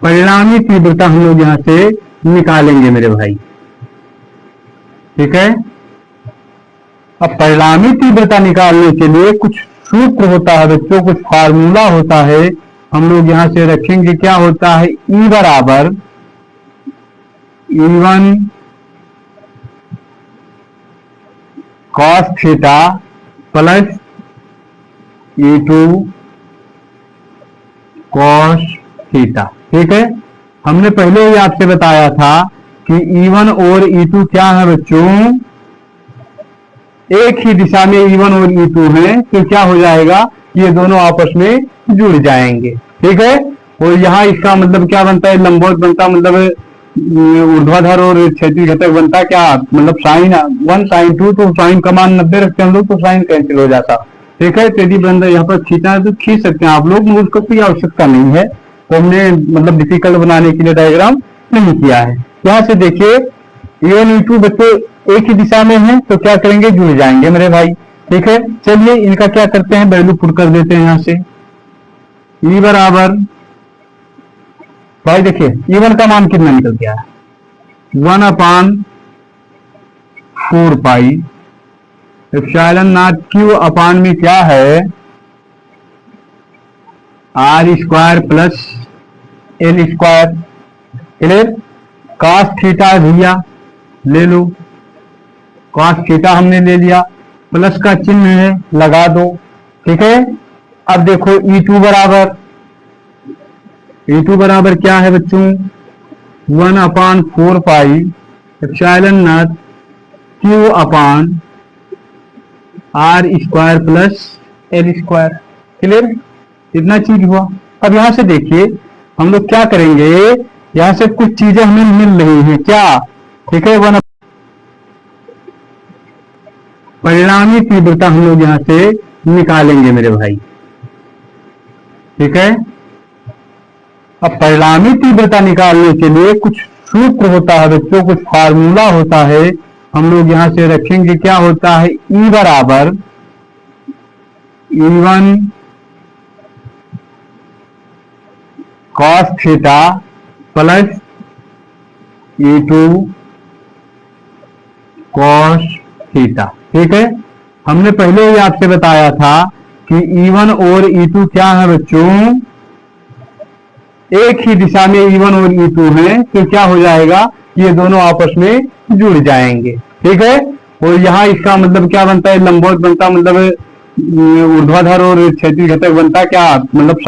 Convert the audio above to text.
परिणामी तीव्रता हम लोग यहां से निकालेंगे मेरे भाई। ठीक है, अब परिणामी तीव्रता निकालने के लिए कुछ सूत्र होता है बच्चों, कुछ फार्मूला होता है, हम लोग यहां से रखेंगे। क्या होता है? E बराबर E1 cos theta plus E2 cos theta. ठीक है, हमने पहले ही आपसे बताया था कि E1 और E2 क्या है बच्चों? एक ही दिशा में E1 और E2 है, तो क्या हो जाएगा? ये दोनों आपस में जुड़ जाएंगे। ठीक है, और यहाँ इसका मतलब क्या बनता है? लंबवत बनता, मतलब ऊर्ध्वाधर और क्षैतिज घटक बनता क्या? मतलब साइन 1 साइन 2, तो साइन का मान 90 रखते हैं हम लोग, तो साइन कैंसिल हो जाता। ठीक है, यदि बंदा यहाँ पर खींचना है तो खींच सकते हैं आप लोग, उसको कोई आवश्यकता नहीं है, तो हमने मतलब डिफिकल्ट बनाने के लिए डायग्राम नहीं किया है। यहाँ से देखिए E1 E2 बच्चे एक ही दिशा में है, तो क्या करेंगे? जुड़ जाएंगे मेरे भाई। ठीक है, चलिए इनका क्या करते हैं? वैल्यू पुट कर देते हैं यहां से। E बराबर, भाई देखिए E1 का मान कितना निकल गया है? 1/4 पाई एप्सिलॉन नॉट Q अपान में क्या है? R square plus L square. Clear? cos theta भैया ले लो, cos थीटा हमने ले लिया, प्लस का चिन्ह है लगा दो। ठीक है, अब देखो E2 बराबर क्या है बच्चों? 1/4 pi epsilon not Q upon R square plus L square. Clear? इतना चीज हुआ। अब यहां से देखिए हम लोग क्या करेंगे, यहां से कुछ चीजें हमें मिल रही हैं क्या? ठीक है, परिणामी तीव्रता हम लोग यहां से निकालेंगे मेरे भाई। ठीक है, अब परिणामी तीव्रता निकालने के लिए कुछ सूत्र होता है बच्चों, कुछ फार्मूला होता है, हम लोग यहां से रखेंगे। क्या होता है? E बराबर E1 cos theta plus E2 cos theta. ठीक है, हमने पहले ही आपसे बताया था कि E1 और E2 क्या है बच्चों? एक ही दिशा में E1 और E2 है, तो क्या हो जाएगा? ये दोनों आपस में जुड़ जाएंगे। ठीक है, और यहाँ इसका मतलब क्या बनता है? लंबवत बनता, मतलब ऊर्ध्वाधर और क्षैतिज घटक बनता क्या? मतलब